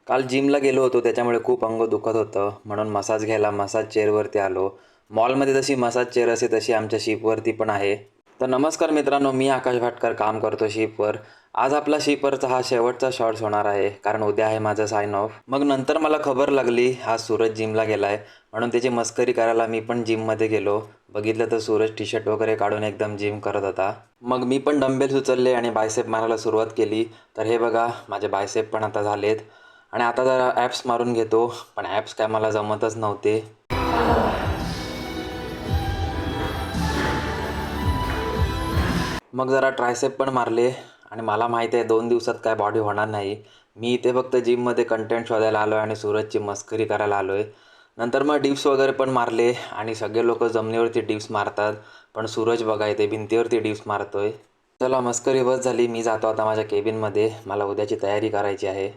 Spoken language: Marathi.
काल जिमला गेलो होतो त्याच्यामुळे खूप अंग दुखत होतं म्हणून मसाज घ्यायला मसाज चेअरवरती आलो. मॉलमध्ये जशी मसाज चेअर असते तशी आमच्या शिपवरती पण आहे. तर नमस्कार मित्रांनो, मी आकाश भाटकर काम करतो शिपवर. आज आपला शिपवरचा हा शेवटचा शॉर्ट्स होणार आहे कारण उद्या आहे माझं साइन ऑफ. मग नंतर मला खबर लागली आज सूरज जिमला गेलाय म्हणून त्याची मस्करी करायला मी पण जिममध्ये गेलो. बघितलं तर सूरज टी शर्ट वगैरे काढून एकदम जिम करत होता. मग मी पण डंबेल्स उचलले आणि बायसेप मारायला सुरुवात केली. तर हे बघा माझे बायसेप पण आता झालेत. आणि आता जरा ॲप्स मारून घेतो, पण ॲप्स काय मला जमतच नव्हते. मग जरा ट्रायसेप पण मारले आणि मला माहिती आहे 2 दिवसात काय बॉडी होणार नाही. मी इथे फक्त जिममध्ये कंटेंट शोधायला आलो आहे आणि सूरजची मस्करी करायला आलो आहे. नंतर मग डिप्स वगैरे पण मारले आणि सगळे लोक जमिनीवरती डिप्स मारतात, पण सूरज बघा इथे भिंतीवरती डिप्स मारतोय. चला मस्करी बस झाली, मी जातो आता माझ्या केबिनमध्ये. मला उद्याची तयारी करायची आहे.